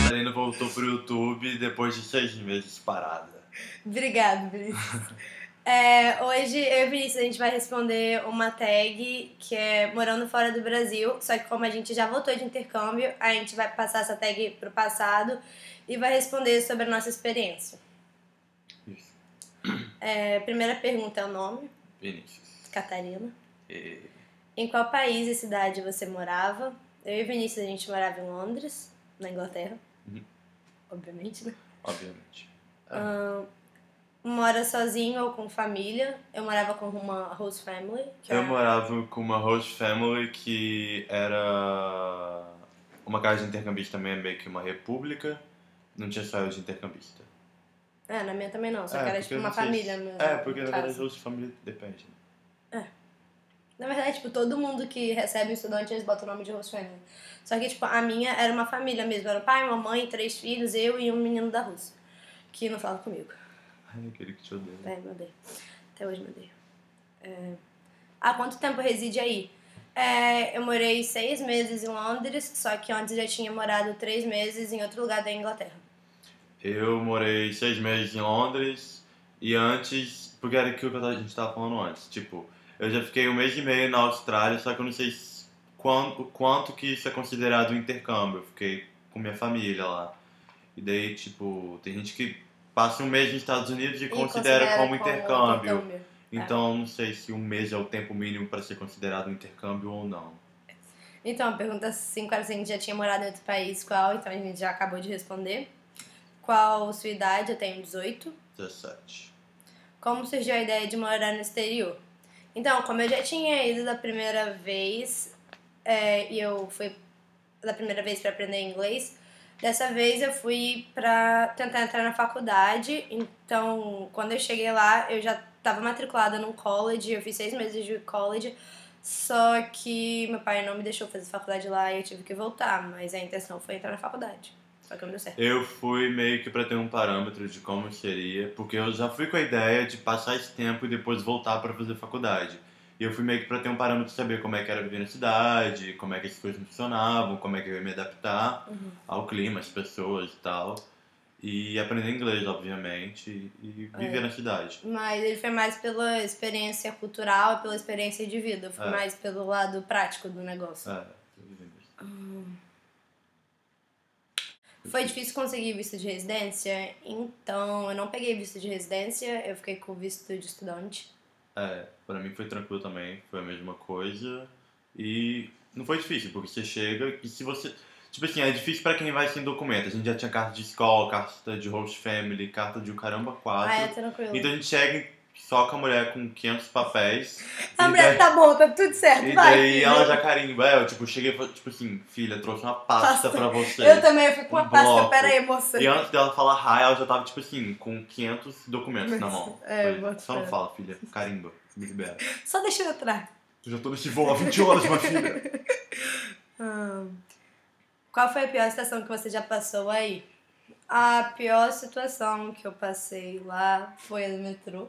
Catarina voltou pro YouTube depois de 6 meses parada. Obrigada, Vinícius. Hoje eu e Vinícius a gente vai responder uma tag que é morando fora do Brasil, só que como a gente já voltou de intercâmbio, a gente vai passar essa tag pro passado e vai responder sobre a nossa experiência. Isso. Primeira pergunta é o nome. Vinícius. Catarina. E... Em qual país e cidade você morava? Eu e Vinícius a gente morava em Londres, na Inglaterra. Obviamente, né? Obviamente. Mora sozinho ou com família? Eu morava com uma host family. Eu morava com uma host family que era uma casa de intercambista também, meio que uma república. Não tinha só eu de intercambista. Na minha também não, só que era tipo uma família mesmo. Porque na verdade host family depende. Na verdade, tipo, todo mundo que recebe um estudante, eles botam o nome de host family. Só que, tipo, a minha era uma família mesmo. Era o pai, mamãe, 3 filhos, eu e um menino da Rússia. Que não fala comigo. Ai, aquele que te odeia. Me odeio. Até hoje me odeio. Há quanto tempo reside aí? Eu morei 6 meses em Londres, só que antes já tinha morado 3 meses em outro lugar da Inglaterra. Eu morei 6 meses em Londres e antes, porque era aquilo que a gente tava falando antes, tipo, eu já fiquei 1 mês e meio na Austrália, só que eu não sei quanto que isso é considerado um intercâmbio. Eu fiquei com minha família lá. E daí, tipo, tem gente que passa 1 mês nos Estados Unidos e considera como intercâmbio. Então, não sei se 1 mês é o tempo mínimo para ser considerado um intercâmbio ou não. Então, a pergunta 5 era se a gente já tinha morado em outro país, qual? Então a gente já acabou de responder. Qual sua idade? Eu tenho 18. 17. Como surgiu a ideia de morar no exterior? Então, como eu já tinha ido da primeira vez, e eu fui da primeira vez para aprender inglês, dessa vez eu fui para tentar entrar na faculdade. Então, quando eu cheguei lá, eu já estava matriculada num college, eu fiz 6 meses de college, só que meu pai não me deixou fazer faculdade lá e eu tive que voltar, mas a intenção foi entrar na faculdade. Só que não deu certo. Eu fui meio que pra ter um parâmetro de como seria, porque eu já fui com a ideia de passar esse tempo e depois voltar pra fazer faculdade. E eu fui meio que pra ter um parâmetro de saber como é que era viver na cidade, como é que as coisas funcionavam, como é que eu ia me adaptar ao clima, às pessoas e tal. E aprender inglês, obviamente, e viver na cidade. Mas ele foi mais pela experiência cultural e pela experiência de vida. Eu fui mais pelo lado prático do negócio. Foi difícil conseguir visto de residência? Então, eu não peguei visto de residência, eu fiquei com visto de estudante. Pra mim foi tranquilo também, foi a mesma coisa. E não foi difícil, porque você chega e se você... Tipo assim, é difícil pra quem vai sem documento. A gente já tinha carta de escola, carta de host family, carta de o caramba 4. É tranquilo. Então a gente chega só com a mulher com 500 papéis. A mulher tá bom, tá tudo certo, e vai, daí filha. ela já carimba. Eu, tipo, cheguei e falei, tipo assim, filha, trouxe uma pasta pra você. Eu também fui com uma pasta, bloco. Pera aí, moça. E antes dela falar hi, ela já tava, tipo assim, com 500 documentos na mão. Só não fala, filha, carimba, me libera. Só deixa eu entrar. Eu já tô nesse voo há 20 horas, minha filha. Qual foi a pior situação que você já passou aí? A pior situação que eu passei lá foi a do metrô.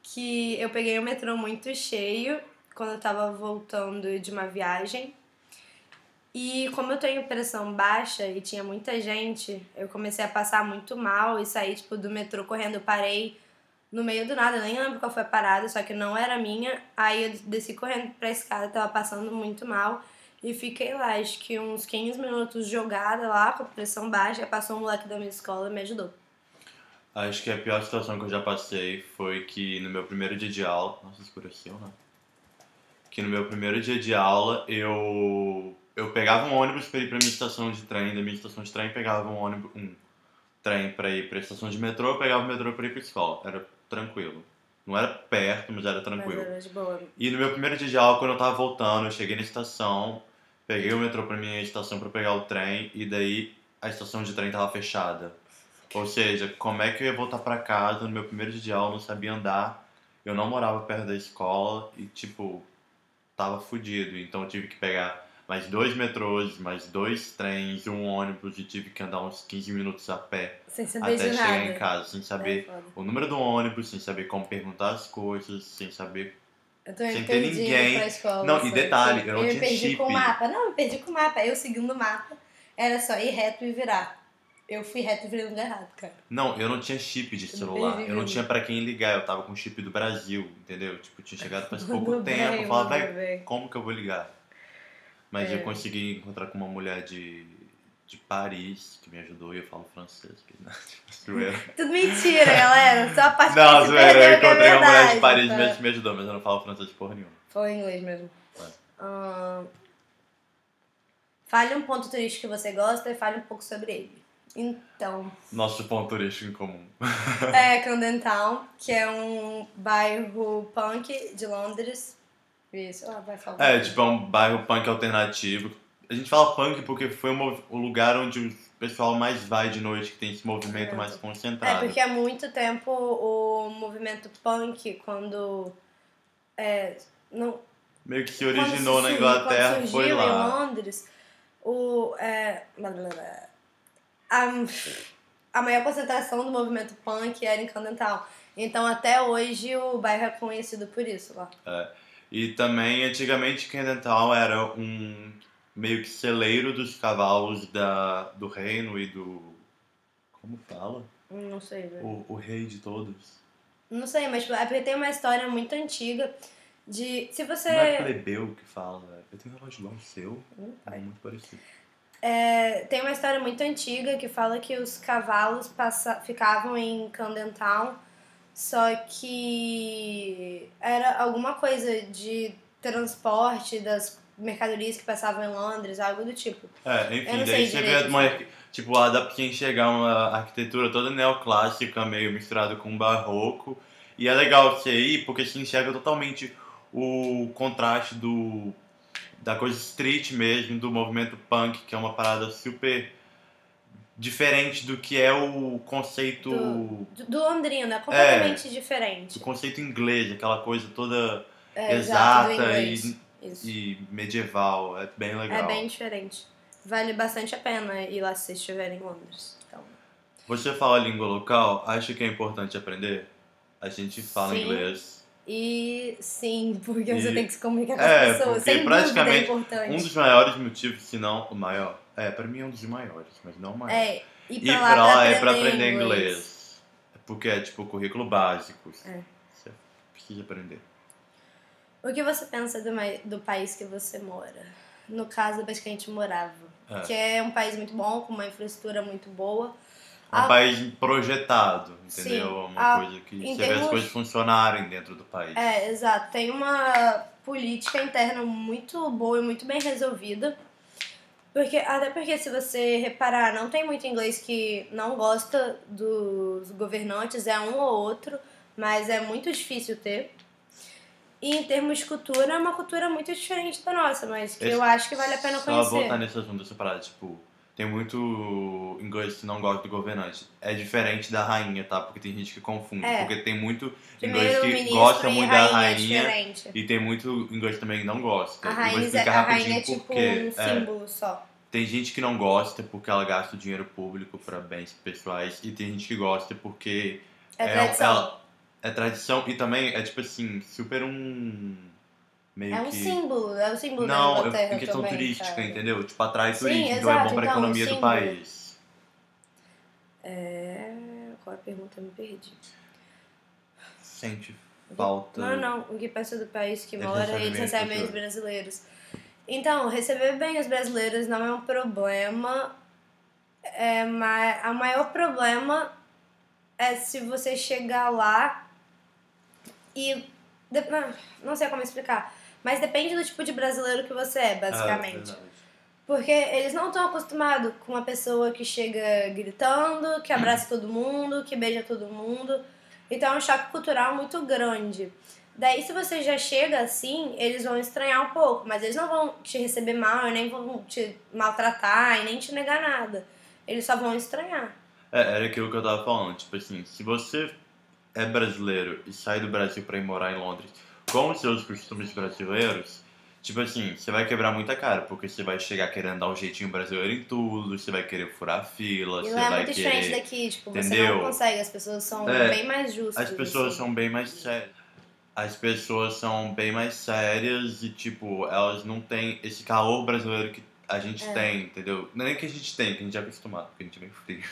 Que eu peguei um metrô muito cheio quando eu tava voltando de uma viagem. E como eu tenho pressão baixa e tinha muita gente, eu comecei a passar muito mal e saí tipo, do metrô correndo. Eu parei no meio do nada, eu nem lembro qual foi a parada, só que não era minha. Aí eu desci correndo pra escada, tava passando muito mal. E fiquei lá, acho que uns 15 minutos jogada lá, com pressão baixa. Aí passou um moleque da minha escola e me ajudou. Acho que a pior situação que eu já passei foi que no meu primeiro dia de aula... Nossa, escureceu, né? Que no meu primeiro dia de aula, eu pegava um ônibus pra ir pra minha estação de trem. Da minha estação de trem, pegava um trem pra ir pra estação de metrô. Eu pegava o metrô pra ir pra escola. Era tranquilo. Não era perto, mas era tranquilo. Mas era de boa. E no meu primeiro dia de aula, quando eu tava voltando, eu cheguei na estação... Peguei o metrô pra minha estação pra pegar o trem e daí a estação de trem tava fechada. Ou seja, como é que eu ia voltar pra casa no meu primeiro dia de aula, não sabia andar, eu não morava perto da escola e, tipo, tava fudido. Então eu tive que pegar mais 2 metrôs, mais 2 trens, um ônibus e tive que andar uns 15 minutos a pé Sem saber até de chegar nada. em casa, sem É saber foda. o número do ônibus, sem saber como perguntar as coisas, sem saber, Eu também sem me ter perdi indo pra ninguém. escola. Não, e sabe? detalhe, eu não me tinha perdi com o chip. mapa. Não, eu me perdi com o mapa. Eu seguindo o mapa, era só ir reto e virar. Eu fui reto e virei no lugar errado, cara. Não, eu não tinha chip de Eu me celular. perdi Eu não mesmo. tinha pra quem ligar. Eu tava com chip do Brasil, entendeu? Tipo, eu tinha chegado faz pouco Mandou tempo. bem, Eu falava, mandou velho, bem. como que eu vou ligar? Mas eu consegui encontrar com uma mulher de Paris que me ajudou e eu falo francês. Que, né? Zoeira. Tudo mentira, galera. Só a parte que Não, se zoeira. Eu perdeu que é encontrei uma mulher de verdade. Paris Tá? que me ajudou, mas eu não falo francês porra nenhuma. Falou em inglês mesmo. É. Fale um ponto turístico que você gosta e fale um pouco sobre ele. Então, Nosso ponto turístico em comum. é Camden Town, que é um bairro punk de Londres. Isso, vai falar. É, tipo, é um bairro punk alternativo. A gente fala punk porque foi o lugar onde o pessoal mais vai de noite, que tem esse movimento mais É, concentrado. porque há muito tempo o movimento punk, quando não, Meio que se quando originou na Inglaterra, quando foi surgiu em lá. Londres, a maior concentração do movimento punk era em Camden Town. Então, até hoje, o bairro é conhecido por isso lá. É. E também, antigamente, Camden Town era um meio que celeiro dos cavalos do reino e do... Como fala? Não sei, velho. O rei de todos. Não sei, mas é porque tem uma história muito antiga de... Se você... Não é plebeu que fala, eu tenho relógio igual o seu, é muito parecido. Tem uma história muito antiga que fala que os cavalos ficavam em Camden Town, só que era alguma coisa de transporte das mercadorias que passavam em Londres, algo do tipo. É, Eu enfim, não daí sei você direito. vê tipo, dá pra enxergar uma arquitetura toda neoclássica, meio misturada com barroco. E é legal você ir porque você enxerga totalmente o contraste da coisa street mesmo, do movimento punk, que é uma parada super diferente do que é o conceito... Do londrino, é completamente diferente. O conceito inglês, aquela coisa toda Exato, do exata inglês. Isso. e medieval. É bem legal. É bem diferente. Vale bastante a pena ir lá se vocês estiverem em Londres. Então, Você fala a língua local? Acha que é importante aprender? A gente fala sim. inglês. E sim, porque você E- tem que se comunicar com as pessoas. porque Sem dúvida é praticamente importante. um dos maiores motivos, se não o maior. Pra mim é um dos maiores, mas não o maior. Ir Ir pra lá pra pra é pra aprender aprender inglês. inglês. Porque é tipo currículo básico. É. Você precisa aprender. O que você pensa do país que você mora? No caso, do país que a gente morava. Que é um país muito bom, com uma infraestrutura muito boa. É um país projetado, entendeu? Sim, Uma coisa que em você vê as termos- coisas funcionarem dentro do país. Exato. Tem uma política interna muito boa e muito bem resolvida. Até porque, se você reparar, não tem muito inglês que não gosta dos governantes, é um ou outro, mas é muito difícil ter. E em termos de cultura, é uma cultura muito diferente da nossa, mas que eu acho que vale a pena Só conhecer. voltar nesse assunto dessa parada, tipo, tem muito inglês que não gosta do governante. É diferente da rainha, tá? Porque tem gente que confunde. Porque tem muito inglês que Primeiro-ministro gosta e muito da rainha é rainha diferente. e tem muito inglês também que não gosta. A E vou rainha, explicar a rapidinho rainha é por tipo quê. um símbolo só. Tem gente que não gosta porque ela gasta o dinheiro público para bens pessoais e tem gente que gosta porque Tradição. é tradição e também é tipo assim, super meio É um que... símbolo, é o símbolo da Não, Inglaterra em questão também, turística, cara. entendeu? Tipo, atrai Sim, turismo, então é exato, bom pra então, economia do símbolo. país. Qual é a pergunta? Eu me perdi. Sente falta... Não. O que pensa do país que Eles mora, recebem eles bem as recebem os pessoas. brasileiros. Então, receber bem os brasileiros não é um problema. O maior problema é se você chegar lá e... Não sei como explicar. Mas depende do tipo de brasileiro que você é, basicamente. verdade. Porque eles não estão acostumados com uma pessoa que chega gritando, que abraça todo mundo, que beija todo mundo. Então é um choque cultural muito grande. Daí, se você já chega assim, eles vão estranhar um pouco, mas eles não vão te receber mal, nem vão te maltratar e nem te negar nada. Eles só vão estranhar. Era aquilo que eu tava falando, tipo assim, se você é brasileiro e sai do Brasil pra ir morar em Londres com os seus costumes brasileiros, Tipo assim, você vai quebrar muita cara, porque você vai chegar querendo dar um jeitinho brasileiro em tudo, você vai querer furar fila, E você lá é vai muito diferente querer. daqui, tipo, você não Entendeu? consegue, as pessoas são bem É, mais as justas, pessoas assim. são bem mais sérias. As pessoas são bem mais sérias e, tipo, elas não têm esse calor brasileiro que a gente É, tem, entendeu? Não é nem que a gente tem, que a gente é acostumado, porque a gente é meio frio.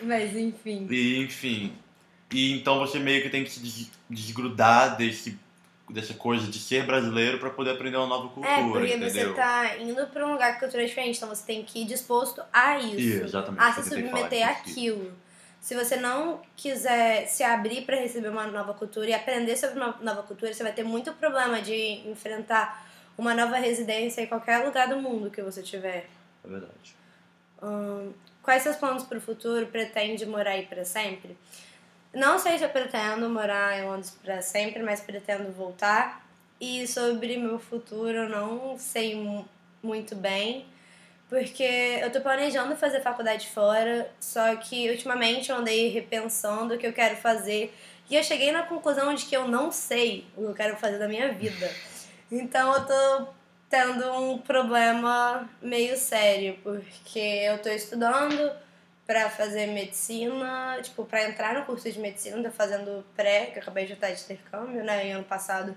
mas enfim. E, enfim. E então você meio que tem que se desgrudar dessa coisa de ser brasileiro pra poder aprender uma nova É, cultura, porque você entendeu? tá indo pra um lugar que a cultura é diferente, então você tem que ir disposto a E isso, exatamente, a que se eu tentei falar e não submeter consegui. àquilo. Se você não quiser se abrir para receber uma nova cultura e aprender sobre uma nova cultura, você vai ter muito problema de enfrentar uma nova residência em qualquer lugar do mundo que você tiver. É verdade. Quais seus planos para o futuro? Pretende morar aí para sempre? Não sei se eu pretendo morar em Londres para sempre, mas pretendo voltar. E sobre meu futuro, eu não sei muito bem, porque eu tô planejando fazer faculdade fora, só que ultimamente eu andei repensando o que eu quero fazer e eu cheguei na conclusão de que eu não sei o que eu quero fazer da minha vida. Então eu tô tendo um problema meio sério, porque eu tô estudando pra fazer medicina, tipo, pra entrar no curso de medicina, tô fazendo pré, que eu acabei de estar de intercâmbio, né? E ano passado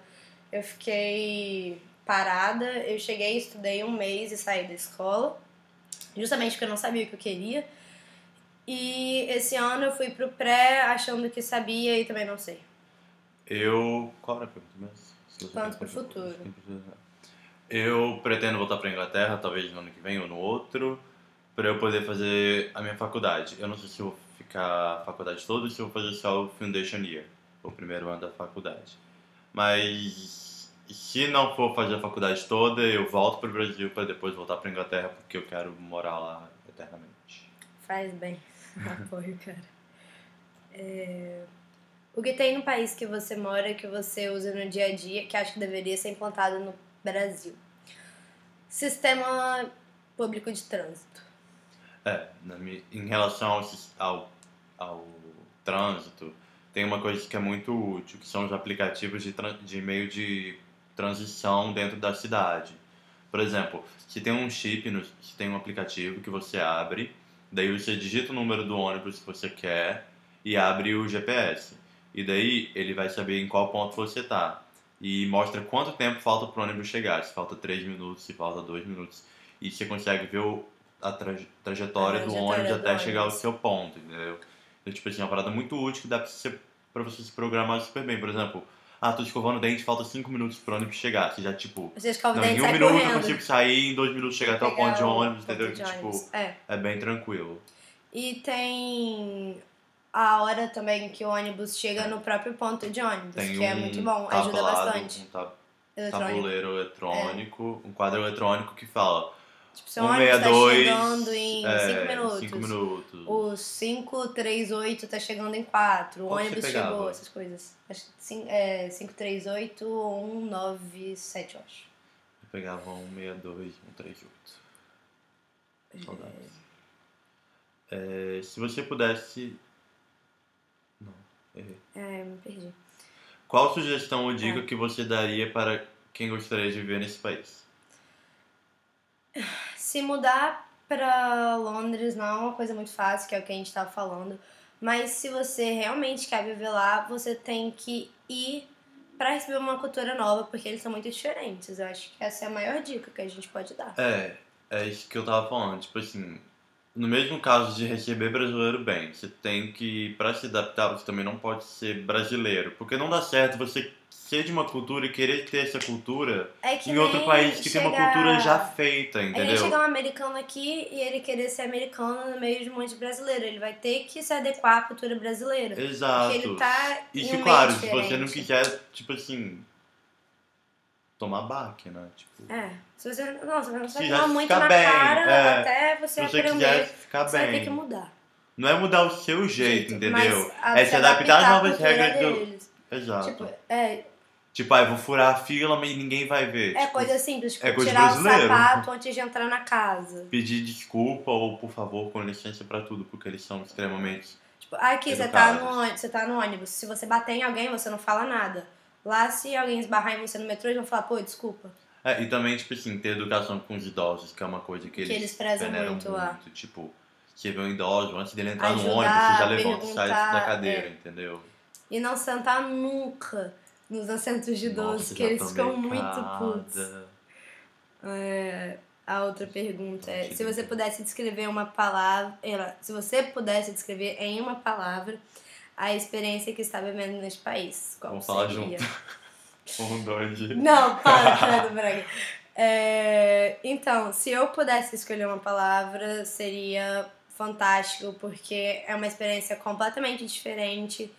eu fiquei parada, eu cheguei, estudei um mês e saí da escola, justamente porque eu não sabia o que eu queria. E esse ano eu fui pro pré achando que sabia e também não sei. Qual era a pergunta mesmo? Se você Planos quer pro futuro. Eu pretendo voltar pra Inglaterra, talvez no ano que vem ou no outro, pra eu poder fazer a minha faculdade. Eu não sei se eu vou ficar a faculdade toda ou se eu vou fazer só o Foundation Year, o primeiro ano da faculdade. Mas se não for fazer a faculdade toda, eu volto pro Brasil pra depois voltar pra Inglaterra, porque eu quero morar lá eternamente. Faz bem. Apoio, cara. O que tem no país que você mora que você usa no dia a dia que acho que deveria ser implantado no Brasil? Sistema público de trânsito. Em relação ao trânsito, tem uma coisa que é muito útil, que são os aplicativos de meio de transição dentro da cidade. Por exemplo, se tem um chip, se tem um aplicativo que você abre, daí você digita o número do ônibus que você quer e abre o GPS. E daí ele vai saber em qual ponto você está. E mostra quanto tempo falta para o ônibus chegar. Se falta 3 minutos, se falta 2 minutos. E você consegue ver a A trajetória do ônibus trajetória do até chegar ao ônibus. seu ponto, entendeu? Então, tipo assim, é uma parada muito útil que dá pra você se programar super bem. Por exemplo, tô escovando o dente, falta 5 minutos pro ônibus chegar. Você já, tipo, Você escova o não, em dente e um sai minuto eu correndo consigo sair, em 2 minutos chegar e até o ponto de pegar o ônibus, ponto entendeu? de Que, ônibus. tipo, é bem tranquilo. E tem a hora também que o ônibus chega no próprio ponto de ônibus, Tem que é muito um bom, ajuda tablado, bastante. Eletrônico. tabuleiro É. eletrônico, um quadro eletrônico que fala Tipo, seu ônibus tá chegando 162 em 5 em 5 minutos. O minutos. 538 tá chegando em 4. O Qual que você ônibus chegou, pegava? essas coisas. Acho que 538 ou 197, eu acho. Eu pegava 162, 138. Saudades. Se você pudesse. Não, errei. Me perdi. Qual sugestão ou dica Ah. que você daria para quem gostaria de viver nesse país? Se mudar pra Londres não é uma coisa muito fácil, que é o que a gente tava falando. Mas se você realmente quer viver lá, você tem que ir pra receber uma cultura nova, porque eles são muito diferentes. Eu acho que essa é a maior dica que a gente pode dar. É isso que eu tava falando. Tipo assim, no mesmo caso de receber brasileiro bem, você tem que, pra se adaptar, você também não pode ser brasileiro. Porque não dá certo você ser de uma cultura e querer ter essa cultura É que em outro nem país que tem uma cultura já feita, É que nem chegar entendeu? um americano aqui e ele querer ser americano no meio de um monte de brasileiro. Ele vai ter que se adequar à cultura brasileira. Porque ele Exato. tá E em se, um meio claro, se você não diferente. quiser, tipo assim, tomar baque, né? Tipo, Se você não vai se tomar já muito ficar na bem, cara até você se você quiser aprender, ficar você vai ter que bem. mudar. Não é mudar o seu jeito, Mas entendeu? É se se adaptar às adaptar à novas cultura regras do. deles. Tipo, Exato. é, Tipo, eu vou furar a fila, mas ninguém vai ver. é Tipo, coisa simples, é tipo, coisa de tirar o brasileiro. sapato antes de entrar na casa. Pedir desculpa ou por favor, com licença pra tudo, porque eles são extremamente Tipo, aqui educados. você tá no ônibus. Se você bater em alguém, você não fala nada. Lá, se alguém esbarrar em você no metrô, eles vão falar, pô, desculpa. E também, tipo assim, ter educação com os idosos, que é uma coisa que eles prezam veneram muito lá. Tipo, você vê um idoso, antes dele entrar no ônibus, Ajudar, você já levanta e sai da perguntar, cadeira, entendeu? E não sentar nunca nos assentos de idosos, Nossa, que já eles ficam tomei muito putos. cada. A outra pergunta é, Não se você entendi. pudesse descrever uma palavra, se você pudesse descrever em uma palavra a experiência que está vivendo neste país, qual Vamos falar seria? junto. 1, 2, 3. Não, para, Fernando Braga. Então, se eu pudesse escolher uma palavra, seria fantástico, porque é uma experiência completamente diferente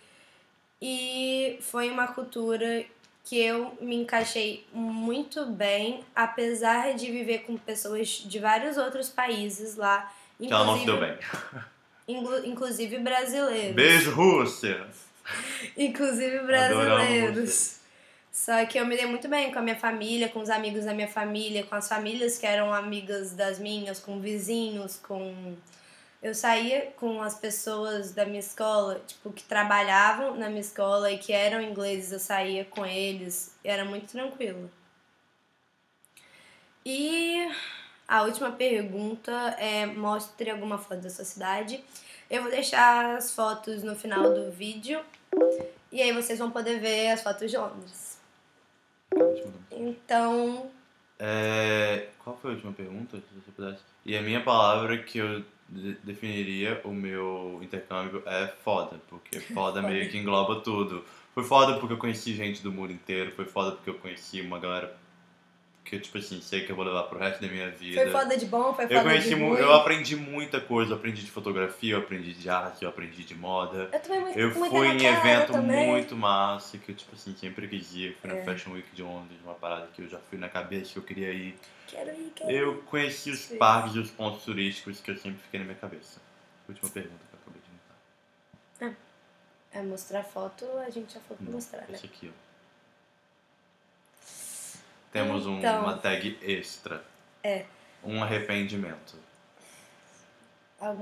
e foi uma cultura que eu me encaixei muito bem, apesar de viver com pessoas de vários outros países lá, Que ela não se deu bem. inclusive brasileiros. Beijo, Rússia! Inclusive Adoramos brasileiros. vocês. Só que eu me dei muito bem com a minha família, com os amigos da minha família, com as famílias que eram amigas das minhas, com vizinhos, com... Eu saía com as pessoas da minha escola, tipo, que trabalhavam na minha escola e que eram ingleses, eu saía com eles, e era muito tranquilo. E a última pergunta é: mostre alguma foto da sua cidade. Eu vou deixar as fotos no final do vídeo, e aí vocês vão poder ver as fotos de Londres. Então... Qual foi a última pergunta, se você pudesse? E a minha palavra que eu definiria o meu intercâmbio é foda, porque foda meio que engloba tudo. Foi foda porque eu conheci gente do mundo inteiro, foi foda porque eu conheci uma galera que eu, tipo assim, sei que eu vou levar pro resto da minha vida. Foi foda de bom, foi foda de ruim. Eu aprendi muita coisa, eu aprendi de fotografia, eu aprendi de arte, eu aprendi de moda. Eu também Eu fui em evento muito massa, que eu, tipo assim, sempre quis ir. Fui na Fashion Week de Londres, uma parada que eu já fui na cabeça que eu queria ir. Quero ir. Eu conheci os parques e os pontos turísticos que eu sempre fiquei na minha cabeça. Última pergunta que eu acabei de notar. É mostrar foto, a gente já falou pra mostrar, né? Esse aqui, ó. Temos uma tag extra. Um arrependimento.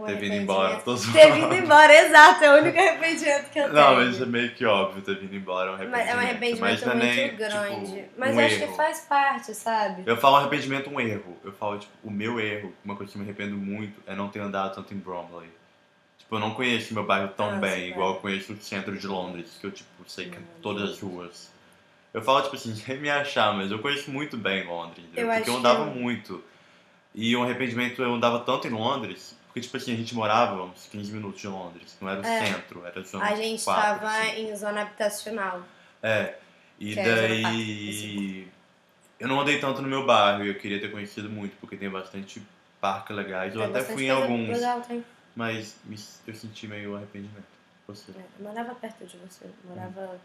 Ter vindo embora. Ter vindo embora, exato. É o único arrependimento que eu tenho. Não, mas isso é meio que óbvio, ter vindo embora é um arrependimento. É um arrependimento muito nem, grande. Tipo, mas eu acho que faz parte, sabe? Eu falo arrependimento um erro. Eu falo, tipo, o meu erro, uma coisa que eu me arrependo muito, é não ter andado tanto em Bromley. Tipo, eu não conheço meu bairro tão bem, igual eu conheço o centro de Londres, que eu, tipo, sei que todas as ruas. Eu falo, tipo assim, sem me achar, mas eu conheço muito bem Londres, porque eu andava muito. E um arrependimento, eu andava tanto em Londres, porque, tipo assim, a gente morava uns 15 minutos de Londres, não era o centro, era zona 4, a gente tava em zona habitacional. E daí... Eu não andei tanto no meu bairro, e eu queria ter conhecido muito, porque tem bastante parques legais. Eu até fui em alguns, legal, tem. mas eu senti meio arrependimento. Você? Eu morava perto de você, eu morava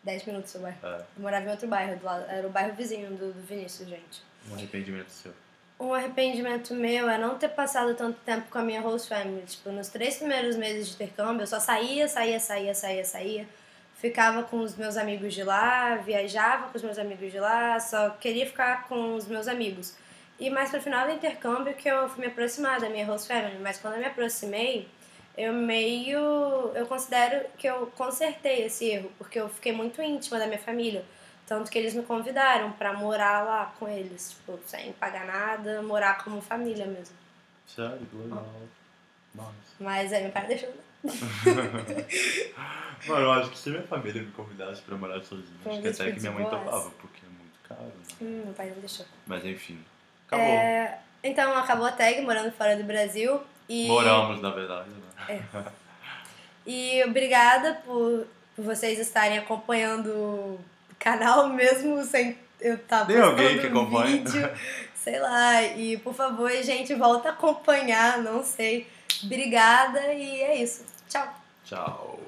10 minutos do seu bairro. Eu morava em outro bairro do lado, era o bairro vizinho do Vinícius, gente. Um arrependimento seu? Um arrependimento meu é não ter passado tanto tempo com a minha host family. Tipo, nos 3 primeiros meses de intercâmbio, eu só saía. Ficava com os meus amigos de lá, viajava com os meus amigos de lá, só queria ficar com os meus amigos. E mais pro final do intercâmbio que eu fui me aproximar da minha host family. Mas quando eu me aproximei, eu considero que eu consertei esse erro, porque eu fiquei muito íntima da minha família. Tanto que eles me convidaram pra morar lá com eles, tipo, sem pagar nada, morar como família mesmo. Sério? Legal. Mas aí meu pai deixou. Mano, eu acho que se minha família me convidasse pra morar sozinho, acho que até que minha mãe topava, porque é muito caro, né? Meu pai não deixou. Mas enfim, acabou. Então acabou a tag, morando fora do Brasil. E... Moramos, na verdade, né? E obrigada por vocês estarem acompanhando o canal, mesmo sem eu estar postando alguém que acompanha? vídeo. Sei lá, e por favor, gente, volta a acompanhar, não sei. Obrigada e é isso. Tchau. Tchau.